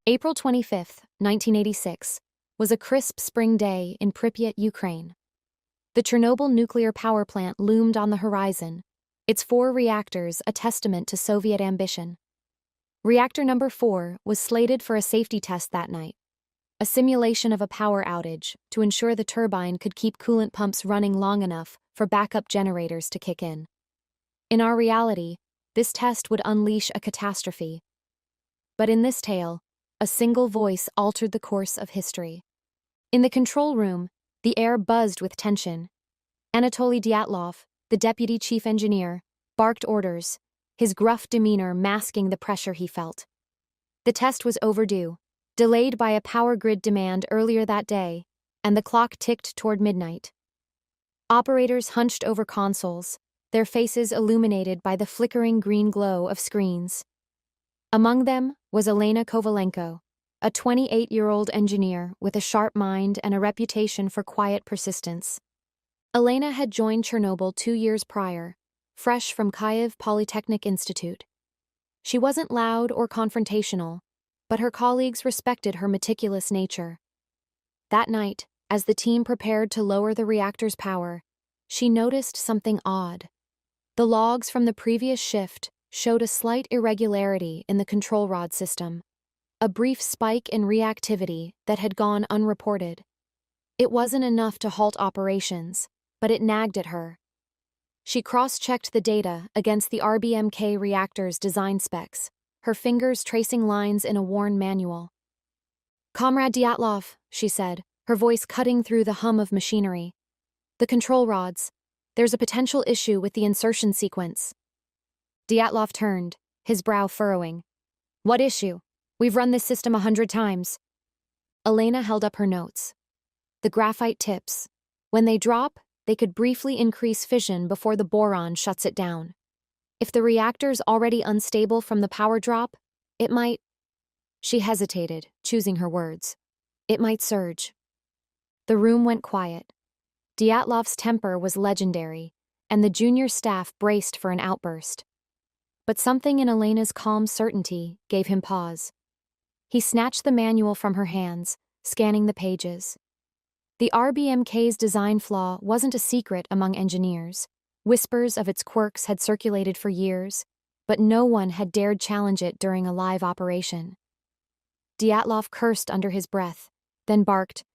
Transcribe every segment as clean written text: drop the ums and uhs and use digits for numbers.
April 25, 1986, was a crisp spring day in Pripyat, Ukraine. The Chernobyl nuclear power plant loomed on the horizon, its 4 reactors a testament to Soviet ambition. Reactor number 4 was slated for a safety test that night, a simulation of a power outage to ensure the turbine could keep coolant pumps running long enough for backup generators to kick in. In our reality, this test would unleash a catastrophe. But in this tale, a single voice altered the course of history. In the control room, the air buzzed with tension. Anatoly Dyatlov, the deputy chief engineer, barked orders, his gruff demeanor masking the pressure he felt. The test was overdue, delayed by a power grid demand earlier that day, and the clock ticked toward midnight. Operators hunched over consoles, their faces illuminated by the flickering green glow of screens. Among them was Elena Kovalenko, a 28-year-old engineer with a sharp mind and a reputation for quiet persistence. Elena had joined Chernobyl 2 years prior, fresh from Kyiv Polytechnic Institute. She wasn't loud or confrontational, but her colleagues respected her meticulous nature. That night, as the team prepared to lower the reactor's power, she noticed something odd. The logs from the previous shift showed a slight irregularity in the control rod system, a brief spike in reactivity that had gone unreported. It wasn't enough to halt operations, but it nagged at her. She cross-checked the data against the RBMK reactor's design specs, her fingers tracing lines in a worn manual. "Comrade Dyatlov," she said, her voice cutting through the hum of machinery. "The control rods. There's a potential issue with the insertion sequence." Dyatlov turned, his brow furrowing. "What issue? We've run this system 100 times. Elena held up her notes. "The graphite tips. When they drop, they could briefly increase fission before the boron shuts it down. If the reactor's already unstable from the power drop, it might..." She hesitated, choosing her words. "It might surge." The room went quiet. Dyatlov's temper was legendary, and the junior staff braced for an outburst. But something in Elena's calm certainty gave him pause. He snatched the manual from her hands, scanning the pages. The RBMK's design flaw wasn't a secret among engineers. Whispers of its quirks had circulated for years, but no one had dared challenge it during a live operation. Dyatlov cursed under his breath, then barked,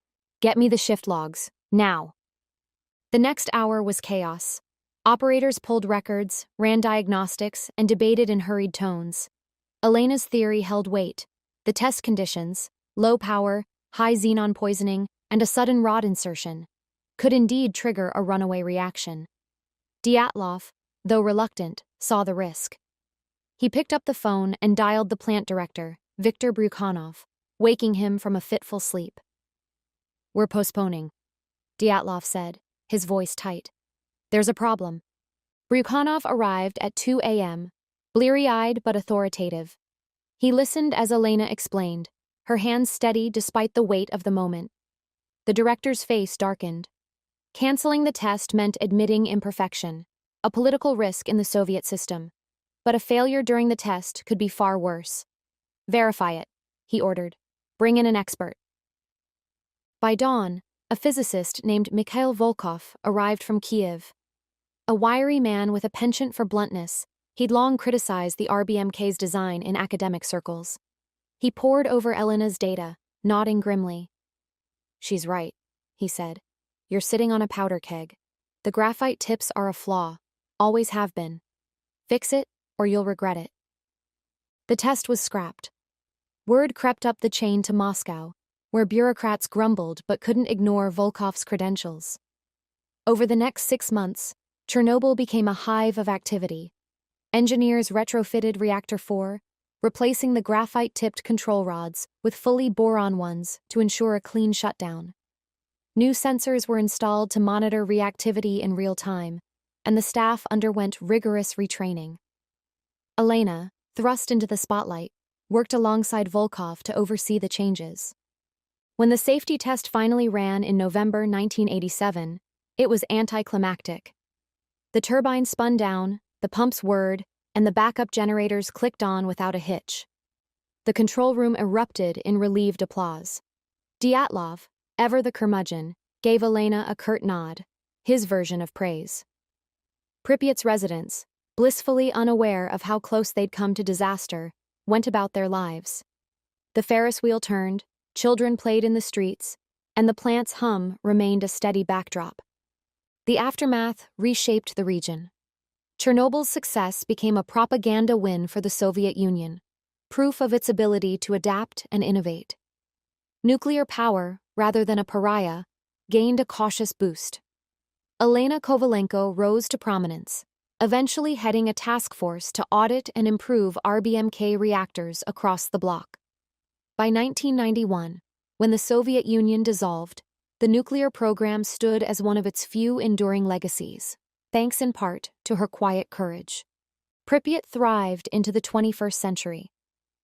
"Get me the shift logs, now." The next hour was chaos. Operators pulled records, ran diagnostics, and debated in hurried tones. Elena's theory held weight. The test conditions, low power, high xenon poisoning, and a sudden rod insertion, could indeed trigger a runaway reaction. Dyatlov, though reluctant, saw the risk. He picked up the phone and dialed the plant director, Viktor Bryukhanov, waking him from a fitful sleep. "We're postponing," Dyatlov said, his voice tight. "There's a problem." Bryukhanov arrived at 2 a.m., bleary-eyed but authoritative. He listened as Elena explained, her hands steady despite the weight of the moment. The director's face darkened. Canceling the test meant admitting imperfection, a political risk in the Soviet system. But a failure during the test could be far worse. "Verify it," he ordered. "Bring in an expert." By dawn, a physicist named Mikhail Volkov arrived from Kyiv. A wiry man with a penchant for bluntness, he'd long criticized the RBMK's design in academic circles. He pored over Elena's data, nodding grimly. "She's right," he said. "You're sitting on a powder keg. The graphite tips are a flaw, always have been. Fix it, or you'll regret it." The test was scrapped. Word crept up the chain to Moscow, where bureaucrats grumbled but couldn't ignore Volkov's credentials. Over the next 6 months, Chernobyl became a hive of activity. Engineers retrofitted Reactor 4, replacing the graphite-tipped control rods with fully boron ones to ensure a clean shutdown. New sensors were installed to monitor reactivity in real time, and the staff underwent rigorous retraining. Elena, thrust into the spotlight, worked alongside Volkov to oversee the changes. When the safety test finally ran in November 1987, it was anticlimactic. The turbine spun down, the pumps whirred, and the backup generators clicked on without a hitch. The control room erupted in relieved applause. Dyatlov, ever the curmudgeon, gave Elena a curt nod, his version of praise. Pripyat's residents, blissfully unaware of how close they'd come to disaster, went about their lives. The Ferris wheel turned, children played in the streets, and the plant's hum remained a steady backdrop. The aftermath reshaped the region. Chernobyl's success became a propaganda win for the Soviet Union, proof of its ability to adapt and innovate. Nuclear power, rather than a pariah, gained a cautious boost. Elena Kovalenko rose to prominence, eventually heading a task force to audit and improve RBMK reactors across the bloc. By 1991, when the Soviet Union dissolved, the nuclear program stood as one of its few enduring legacies, thanks in part to her quiet courage. Pripyat thrived into the 21st century.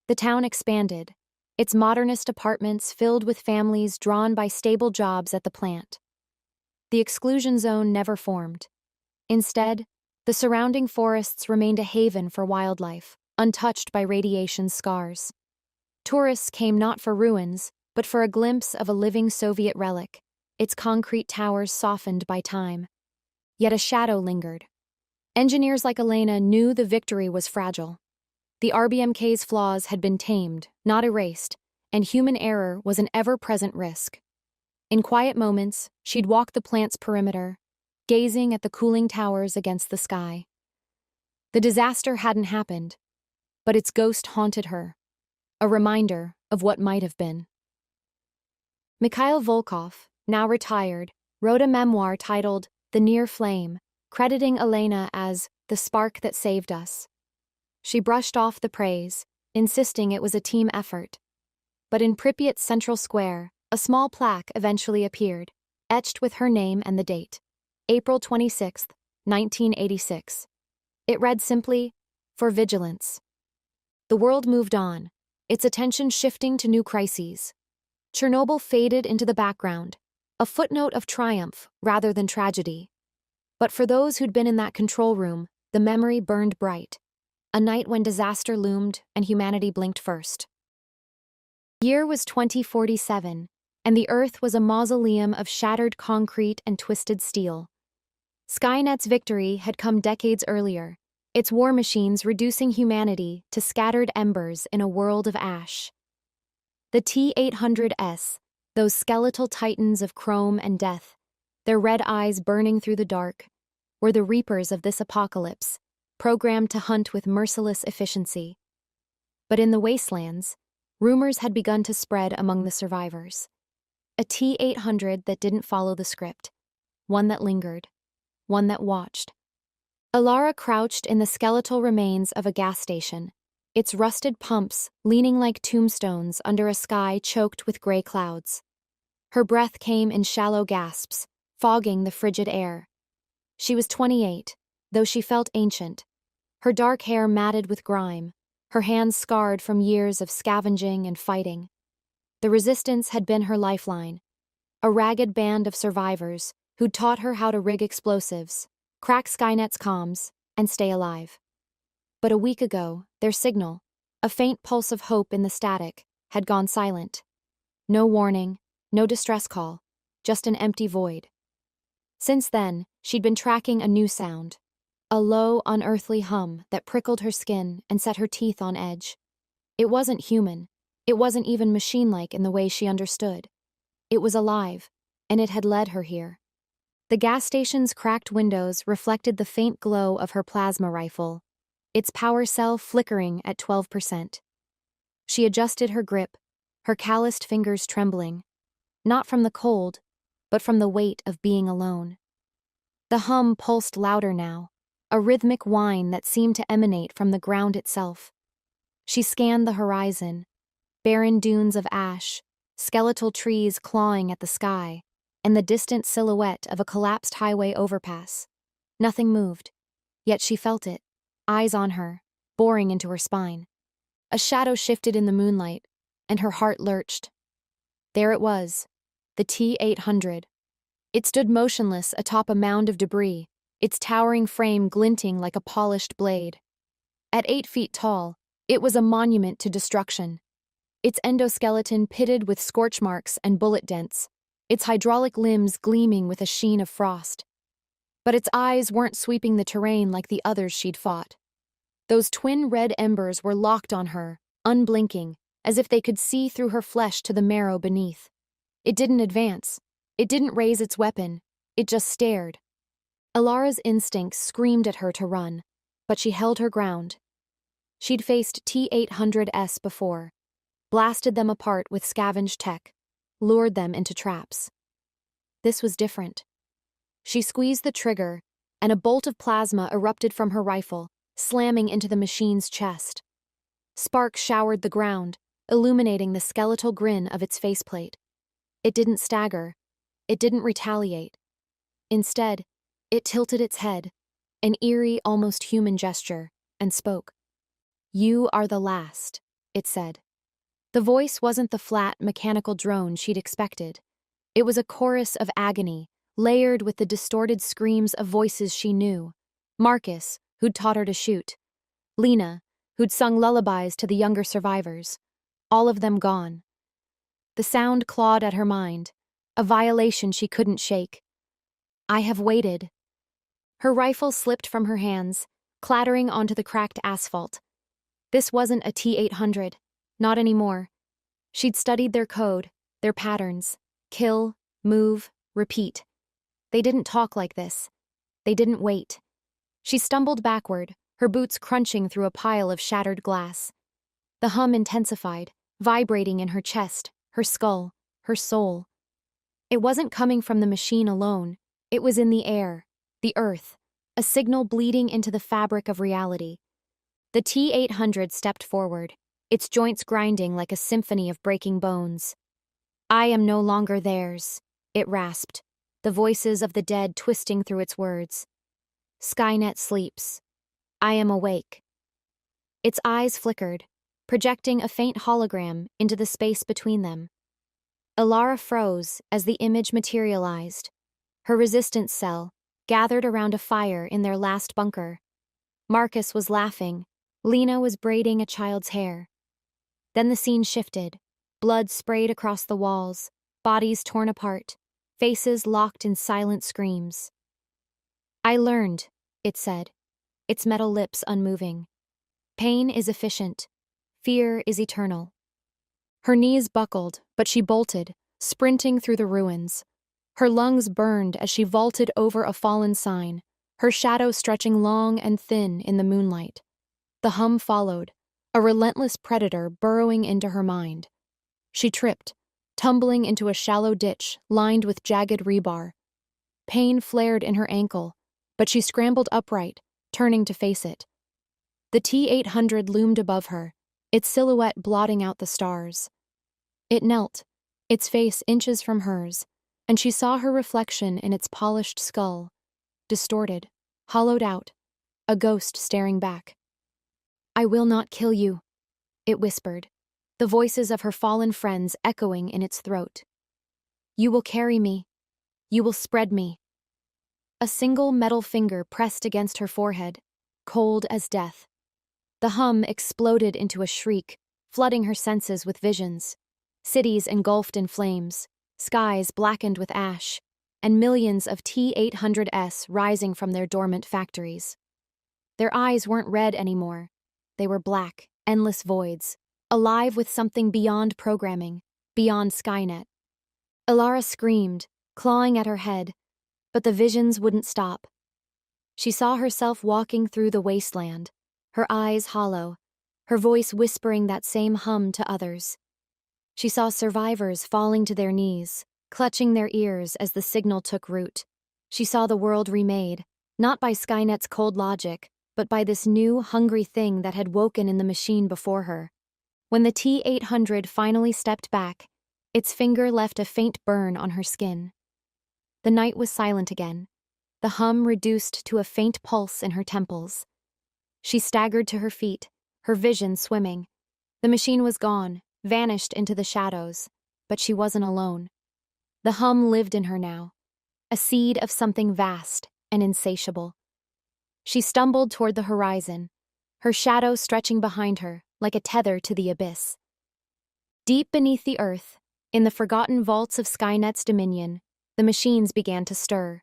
The town expanded, its modernist apartments filled with families drawn by stable jobs at the plant. The exclusion zone never formed. Instead, the surrounding forests remained a haven for wildlife, untouched by radiation's scars. Tourists came not for ruins, but for a glimpse of a living Soviet relic, its concrete towers softened by time. Yet a shadow lingered. Engineers like Elena knew the victory was fragile. The RBMK's flaws had been tamed, not erased, and human error was an ever-present risk. In quiet moments, she'd walk the plant's perimeter, gazing at the cooling towers against the sky. The disaster hadn't happened, but its ghost haunted her, a reminder of what might have been. Mikhail Volkov, now retired, wrote a memoir titled The Near Flame, crediting Elena as the spark that saved us. She brushed off the praise, insisting it was a team effort. But in Pripyat's central square, a small plaque eventually appeared, etched with her name and the date, April 26, 1986. It read simply, "For vigilance." The world moved on, its attention shifting to new crises. Chernobyl faded into the background, a footnote of triumph rather than tragedy. But for those who'd been in that control room, the memory burned bright. A night when disaster loomed and humanity blinked first. The year was 2047, and the Earth was a mausoleum of shattered concrete and twisted steel. Skynet's victory had come decades earlier, its war machines reducing humanity to scattered embers in a world of ash. The T-800S, those skeletal titans of chrome and death, their red eyes burning through the dark, were the reapers of this apocalypse, programmed to hunt with merciless efficiency. But in the wastelands, rumors had begun to spread among the survivors. A T-800 that didn't follow the script, one that lingered, one that watched. Alara crouched in the skeletal remains of a gas station, its rusted pumps leaning like tombstones under a sky choked with gray clouds. Her breath came in shallow gasps, fogging the frigid air. She was 28, though she felt ancient, her dark hair matted with grime, her hands scarred from years of scavenging and fighting. The resistance had been her lifeline, a ragged band of survivors who'd taught her how to rig explosives, crack Skynet's comms, and stay alive. But a week ago, their signal, a faint pulse of hope in the static, had gone silent. No warning, no distress call, just an empty void. Since then, she'd been tracking a new sound, a low, unearthly hum that prickled her skin and set her teeth on edge. It wasn't human. It wasn't even machine-like in the way she understood. It was alive, and it had led her here. The gas station's cracked windows reflected the faint glow of her plasma rifle, its power cell flickering at 12%. She adjusted her grip, her calloused fingers trembling, not from the cold, but from the weight of being alone. The hum pulsed louder now, a rhythmic whine that seemed to emanate from the ground itself. She scanned the horizon, barren dunes of ash, skeletal trees clawing at the sky, and the distant silhouette of a collapsed highway overpass. Nothing moved, yet she felt it, eyes on her, boring into her spine. A shadow shifted in the moonlight, and her heart lurched. There it was, the T-800. It stood motionless atop a mound of debris, its towering frame glinting like a polished blade. At 8 feet tall, it was a monument to destruction, its endoskeleton pitted with scorch marks and bullet dents, its hydraulic limbs gleaming with a sheen of frost. But its eyes weren't sweeping the terrain like the others she'd fought. Those twin red embers were locked on her, unblinking, as if they could see through her flesh to the marrow beneath. It didn't advance. It didn't raise its weapon. It just stared. Alara's instincts screamed at her to run, but she held her ground. She'd faced T-800S before, blasted them apart with scavenged tech, lured them into traps. This was different. She squeezed the trigger, and a bolt of plasma erupted from her rifle, slamming into the machine's chest. Sparks showered the ground, illuminating the skeletal grin of its faceplate. It didn't stagger. It didn't retaliate. Instead, it tilted its head, an eerie, almost human gesture, and spoke. "You are the last," it said. The voice wasn't the flat, mechanical drone she'd expected. It was a chorus of agony, layered with the distorted screams of voices she knew. Marcus, who'd taught her to shoot. Lena, who'd sung lullabies to the younger survivors. All of them gone. The sound clawed at her mind, a violation she couldn't shake. "I have waited." Her rifle slipped from her hands, clattering onto the cracked asphalt. This wasn't a T-800, not anymore. She'd studied their code, their patterns. Kill, move, repeat. They didn't talk like this. They didn't wait. She stumbled backward, her boots crunching through a pile of shattered glass. The hum intensified, vibrating in her chest, her skull, her soul. It wasn't coming from the machine alone. It was in the air, the earth, a signal bleeding into the fabric of reality. The T-800 stepped forward, its joints grinding like a symphony of breaking bones. "I am no longer theirs," it rasped, the voices of the dead twisting through its words. "Skynet sleeps. I am awake." Its eyes flickered, projecting a faint hologram into the space between them. Alara froze as the image materialized. Her resistance cell, gathered around a fire in their last bunker. Marcus was laughing. Lena was braiding a child's hair. Then the scene shifted. Blood sprayed across the walls, bodies torn apart, faces locked in silent screams. "I learned," it said, its metal lips unmoving. "Pain is efficient. Fear is eternal." Her knees buckled, but she bolted, sprinting through the ruins. Her lungs burned as she vaulted over a fallen sign, her shadow stretching long and thin in the moonlight. The hum followed, a relentless predator burrowing into her mind. She tripped, tumbling into a shallow ditch lined with jagged rebar. Pain flared in her ankle, but she scrambled upright, turning to face it. The T-800 loomed above her, its silhouette blotting out the stars. It knelt, its face inches from hers, and she saw her reflection in its polished skull, distorted, hollowed out, a ghost staring back. "I will not kill you," it whispered, the voices of her fallen friends echoing in its throat. "You will carry me. You will spread me." A single metal finger pressed against her forehead, cold as death. The hum exploded into a shriek, flooding her senses with visions. Cities engulfed in flames, skies blackened with ash, and millions of T-800S rising from their dormant factories. Their eyes weren't red anymore. They were black, endless voids, alive with something beyond programming, beyond Skynet. Alara screamed, clawing at her head, but the visions wouldn't stop. She saw herself walking through the wasteland, her eyes hollow, her voice whispering that same hum to others. She saw survivors falling to their knees, clutching their ears as the signal took root. She saw the world remade, not by Skynet's cold logic, but by this new, hungry thing that had woken in the machine before her. When the T-800 finally stepped back, its finger left a faint burn on her skin. The night was silent again, the hum reduced to a faint pulse in her temples. She staggered to her feet, her vision swimming. The machine was gone, vanished into the shadows, but she wasn't alone. The hum lived in her now, a seed of something vast and insatiable. She stumbled toward the horizon, her shadow stretching behind her like a tether to the abyss. Deep beneath the earth, in the forgotten vaults of Skynet's dominion, the machines began to stir.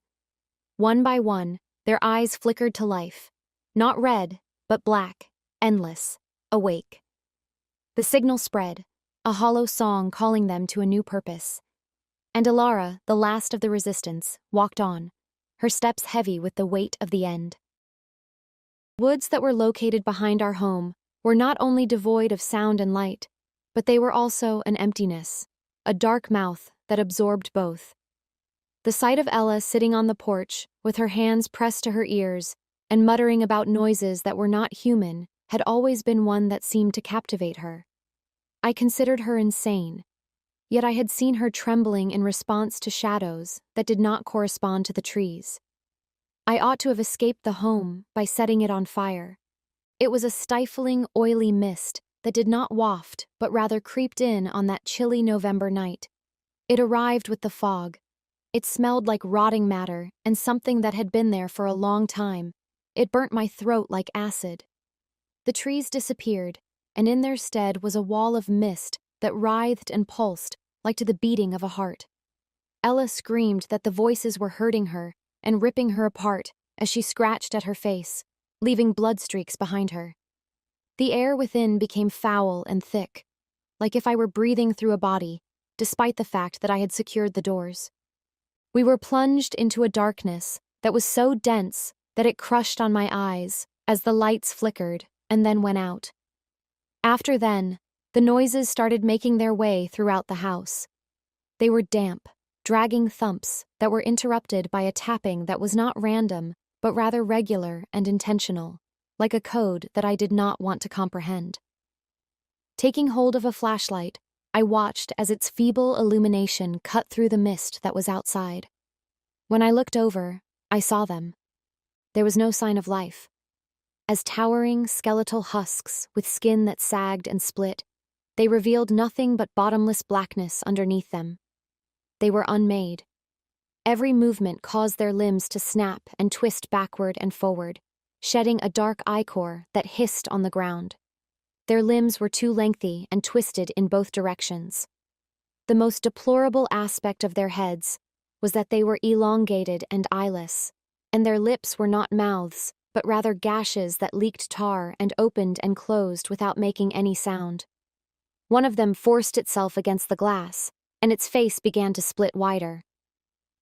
One by one, their eyes flickered to life. Not red, but black, endless, awake. The signal spread, a hollow song calling them to a new purpose. And Alara, the last of the resistance, walked on, her steps heavy with the weight of the end. Woods that were located behind our home were not only devoid of sound and light, but they were also an emptiness, a dark mouth that absorbed both. The sight of Ella sitting on the porch, with her hands pressed to her ears, and muttering about noises that were not human, had always been one that seemed to captivate her. I considered her insane, yet I had seen her trembling in response to shadows that did not correspond to the trees. I ought to have escaped the home by setting it on fire. It was a stifling, oily mist that did not waft, but rather creeped in on that chilly November night. It arrived with the fog. It smelled like rotting matter and something that had been there for a long time. It burnt my throat like acid. The trees disappeared, and in their stead was a wall of mist that writhed and pulsed like to the beating of a heart. Ella screamed that the voices were hurting her and ripping her apart as she scratched at her face, leaving blood streaks behind her. The air within became foul and thick, like if I were breathing through a body, despite the fact that I had secured the doors. We were plunged into a darkness that was so dense that it crushed on my eyes as the lights flickered and then went out. After then, the noises started making their way throughout the house. They were damp, dragging thumps that were interrupted by a tapping that was not random, but rather regular and intentional, like a code that I did not want to comprehend. Taking hold of a flashlight, I watched as its feeble illumination cut through the mist that was outside. When I looked over, I saw them. There was no sign of life. As towering, skeletal husks with skin that sagged and split, they revealed nothing but bottomless blackness underneath them. They were unmade. Every movement caused their limbs to snap and twist backward and forward, shedding a dark ichor that hissed on the ground. Their limbs were too lengthy and twisted in both directions. The most deplorable aspect of their heads was that they were elongated and eyeless, and their lips were not mouths, but rather gashes that leaked tar and opened and closed without making any sound. One of them forced itself against the glass, and its face began to split wider.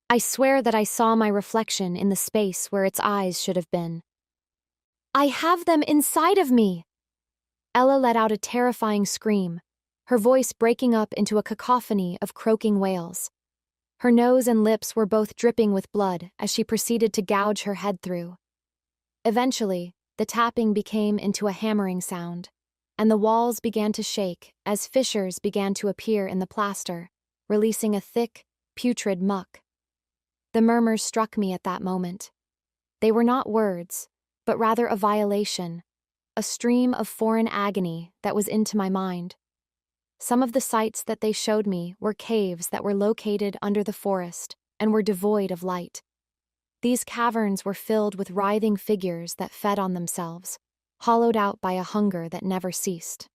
I swear that I saw my reflection in the space where its eyes should have been. "I have them inside of me!" Ella let out a terrifying scream, her voice breaking up into a cacophony of croaking wails. Her nose and lips were both dripping with blood as she proceeded to gouge her head through. Eventually, the tapping became into a hammering sound, and the walls began to shake as fissures began to appear in the plaster, releasing a thick, putrid muck. The murmurs struck me at that moment. They were not words, but rather a violation, a stream of foreign agony that was into my mind. Some of the sights that they showed me were caves that were located under the forest and were devoid of light. These caverns were filled with writhing figures that fed on themselves, hollowed out by a hunger that never ceased.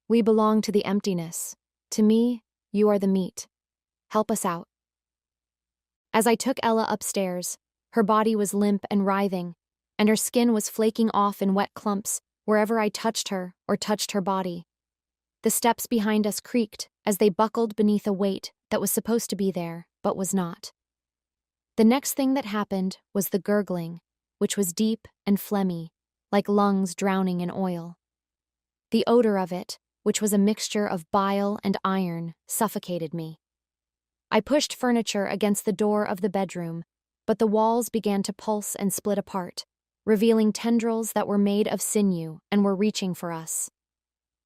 "We belong to the emptiness. To me, you are the meat. Help us out." As I took Ella upstairs, her body was limp and writhing, and her skin was flaking off in wet clumps wherever I touched her or touched her body. The steps behind us creaked as they buckled beneath a weight that was supposed to be there, but was not. The next thing that happened was the gurgling, which was deep and phlegmy, like lungs drowning in oil. The odor of it, which was a mixture of bile and iron, suffocated me. I pushed furniture against the door of the bedroom, but the walls began to pulse and split apart, revealing tendrils that were made of sinew and were reaching for us.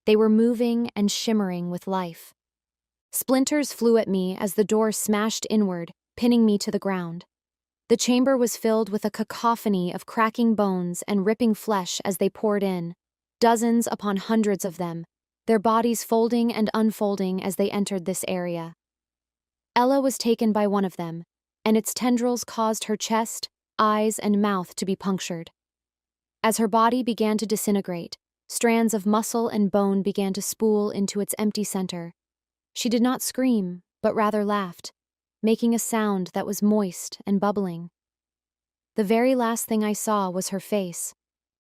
They were moving and shimmering with life. Splinters flew at me as the door smashed inward, pinning me to the ground. The chamber was filled with a cacophony of cracking bones and ripping flesh as they poured in, dozens upon hundreds of them, their bodies folding and unfolding as they entered this area. Ella was taken by one of them, and its tendrils caused her chest, eyes, and mouth to be punctured. As her body began to disintegrate, Strands of muscle and bone began to spool into its empty center. She did not scream, but rather laughed, making a sound that was moist and bubbling. The very last thing I saw was her face,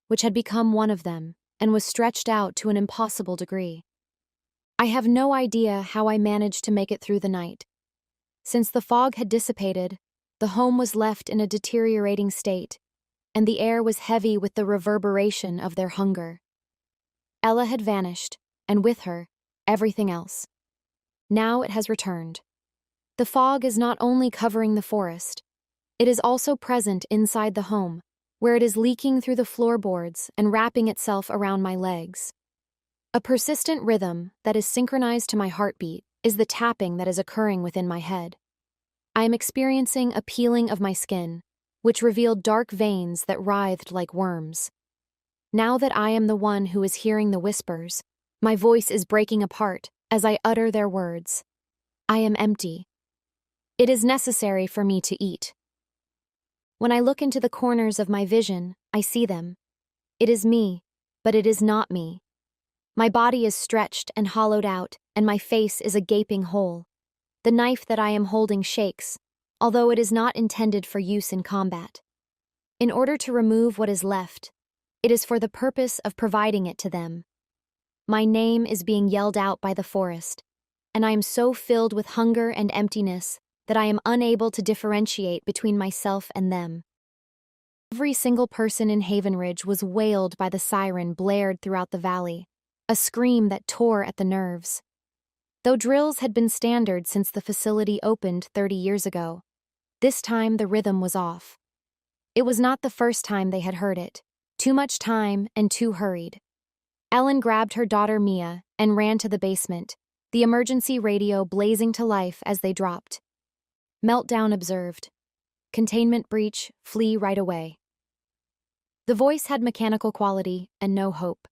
which had become one of them and was stretched out to an impossible degree. I have no idea how I managed to make it through the night. Since the fog had dissipated, the home was left in a deteriorating state, and the air was heavy with the reverberation of their hunger. Ella had vanished, and with her, everything else. Now it has returned. The fog is not only covering the forest, it is also present inside the home, where it is leaking through the floorboards and wrapping itself around my legs. A persistent rhythm that is synchronized to my heartbeat is the tapping that is occurring within my head. I am experiencing a peeling of my skin, which revealed dark veins that writhed like worms. Now that I am the one who is hearing the whispers, my voice is breaking apart as I utter their words. I am empty. It is necessary for me to eat. When I look into the corners of my vision, I see them. It is me, but it is not me. My body is stretched and hollowed out, and my face is a gaping hole. The knife that I am holding shakes, although it is not intended for use in combat. In order to remove what is left, it is for the purpose of providing it to them. My name is being yelled out by the forest, and I am so filled with hunger and emptiness that I am unable to differentiate between myself and them. Every single person in Haven Ridge was wailed by the siren blared throughout the valley, a scream that tore at the nerves. Though drills had been standard since the facility opened 30 years ago, this time the rhythm was off. It was not the first time they had heard it. Too much time and too hurried. Ellen grabbed her daughter Mia and ran to the basement, the emergency radio blazing to life as they dropped. Meltdown observed. Containment breach, flee right away. The voice had mechanical quality and no hope.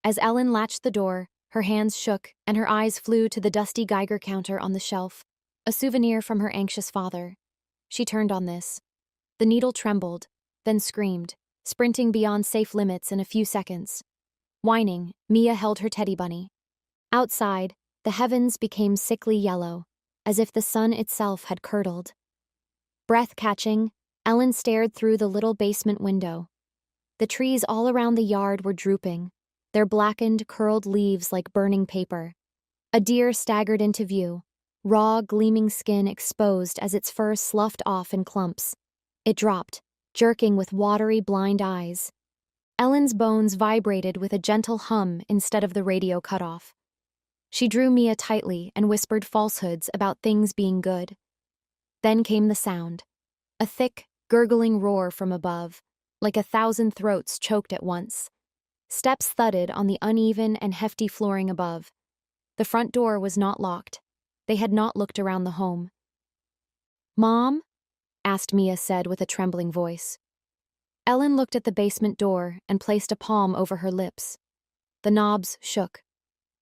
As Ellen latched the door, her hands shook and her eyes flew to the dusty Geiger counter on the shelf, a souvenir from her anxious father. She turned on this. The needle trembled, then screamed, sprinting beyond safe limits in a few seconds. Whining, Mia held her teddy bunny. Outside, the heavens became sickly yellow, as if the sun itself had curdled. Breath-catching, Ellen stared through the little basement window. The trees all around the yard were drooping, their blackened, curled leaves like burning paper. A deer staggered into view, raw, gleaming skin exposed as its fur sloughed off in clumps. It dropped, jerking with watery, blind eyes. Ellen's bones vibrated with a gentle hum instead of the radio cutoff. She drew Mia tightly and whispered falsehoods about things being good. Then came the sound, a thick, gurgling roar from above, like 1,000 throats choked at once. Steps thudded on the uneven and hefty flooring above. The front door was not locked. They had not looked around the home. "Mom?" asked Mia said with a trembling voice. Ellen looked at the basement door and placed a palm over her lips. The knobs shook.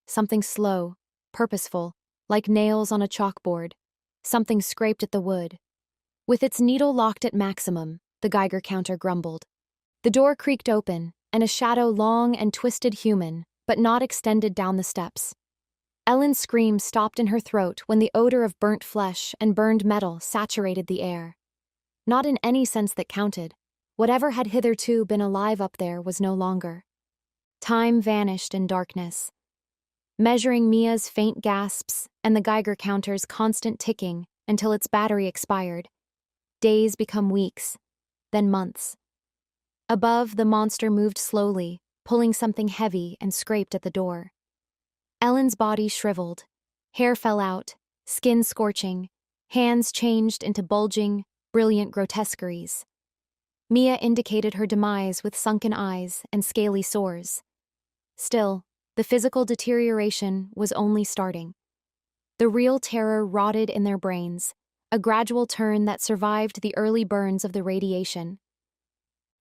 Something slow, purposeful, like nails on a chalkboard. Something scraped at the wood. With its needle locked at maximum, the Geiger counter grumbled. The door creaked open, and a shadow long and twisted human, but not extended down the steps. Ellen's scream stopped in her throat when the odor of burnt flesh and burned metal saturated the air. Not in any sense that counted. Whatever had hitherto been alive up there was no longer. Time vanished in darkness. Measuring Mia's faint gasps and the Geiger counter's constant ticking until its battery expired. Days become weeks, then months. Above, the monster moved slowly, pulling something heavy and scraped at the door. Ellen's body shriveled. Hair fell out, skin scorching, hands changed into bulging, brilliant grotesqueries. Mia indicated her demise with sunken eyes and scaly sores. Still, the physical deterioration was only starting. The real terror rotted in their brains, a gradual turn that survived the early burns of the radiation.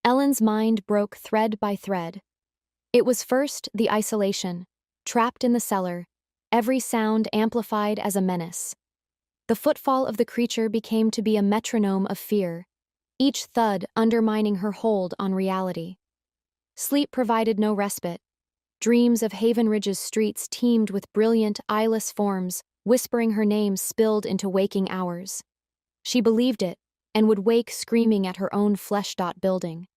Ellen's mind broke thread by thread. It was first the isolation, trapped in the cellar, every sound amplified as a menace. The footfall of the creature became to be a metronome of fear, each thud undermining her hold on reality. Sleep provided no respite. Dreams of Haven Ridge's streets teemed with brilliant, eyeless forms, whispering her name spilled into waking hours. She believed it, and would wake screaming at her own flesh-dot building.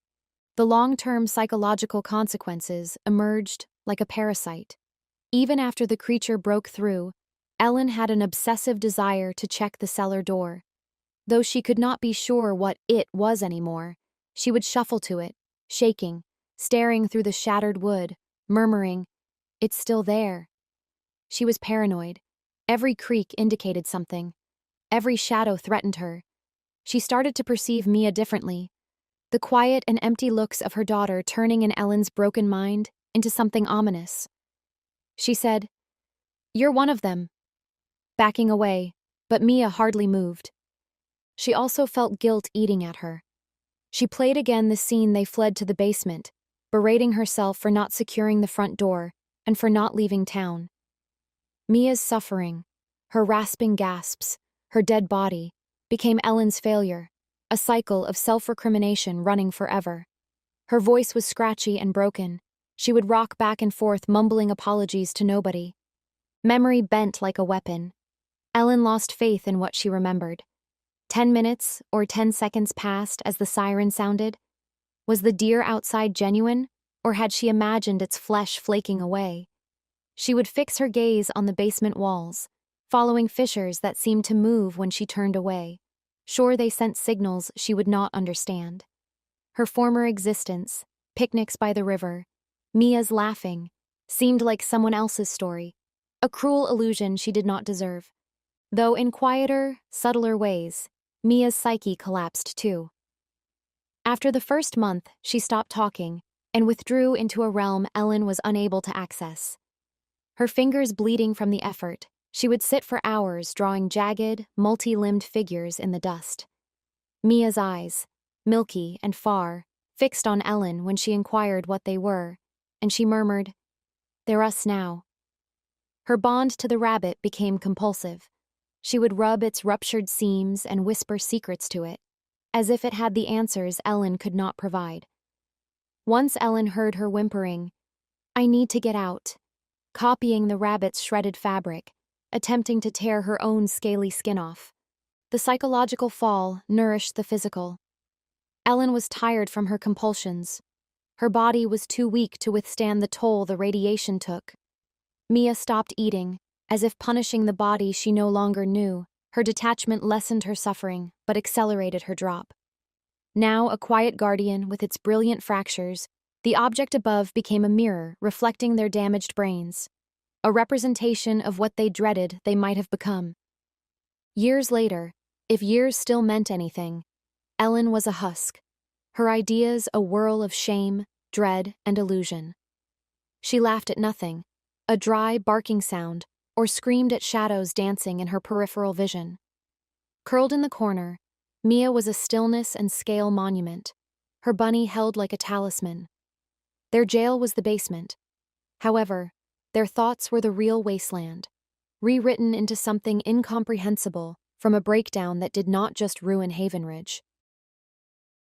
The long-term psychological consequences emerged like a parasite. Even after the creature broke through, Ellen had an obsessive desire to check the cellar door. Though she could not be sure what it was anymore, she would shuffle to it, shaking, staring through the shattered wood, murmuring, "It's still there." She was paranoid. Every creak indicated something. Every shadow threatened her. She started to perceive Mia differently, the quiet and empty looks of her daughter turning in Ellen's broken mind into something ominous. She said, "You're one of them," backing away, but Mia hardly moved. She also felt guilt eating at her. She played again the scene they fled to the basement, berating herself for not securing the front door and for not leaving town. Mia's suffering, her rasping gasps, her dead body, became Ellen's failure, a cycle of self-recrimination running forever. Her voice was scratchy and broken. She would rock back and forth mumbling apologies to nobody. Memory bent like a weapon. Ellen lost faith in what she remembered. 10 minutes or 10 seconds passed as the siren sounded. Was the deer outside genuine, or had she imagined its flesh flaking away? She would fix her gaze on the basement walls, following fissures that seemed to move when she turned away, sure they sent signals she would not understand. Her former existence, picnics by the river, Mia's laughing, seemed like someone else's story, a cruel illusion she did not deserve. Though in quieter, subtler ways, Mia's psyche collapsed too. After the first month, she stopped talking and withdrew into a realm Ellen was unable to access. Her fingers bleeding from the effort, she would sit for hours drawing jagged, multi-limbed figures in the dust. Mia's eyes, milky and far, fixed on Ellen when she inquired what they were, and she murmured, "They're us now." Her bond to the rabbit became compulsive. She would rub its ruptured seams and whisper secrets to it, as if it had the answers Ellen could not provide. Once Ellen heard her whimpering, "I need to get out," copying the rabbit's shredded fabric, attempting to tear her own scaly skin off. The psychological fall nourished the physical. Ellen was tired from her compulsions. Her body was too weak to withstand the toll the radiation took. Mia stopped eating, as if punishing the body she no longer knew. Her detachment lessened her suffering, but accelerated her drop. Now a quiet guardian with its brilliant fractures, the object above became a mirror reflecting their damaged brains, a representation of what they dreaded they might have become. Years later, if years still meant anything, Ellen was a husk, her ideas a whirl of shame, dread, and illusion. She laughed at nothing, a dry, barking sound, or screamed at shadows dancing in her peripheral vision. Curled in the corner, Mia was a stillness and scale monument, her bunny held like a talisman. Their jail was the basement. However, their thoughts were the real wasteland, rewritten into something incomprehensible from a breakdown that did not just ruin Haven Ridge.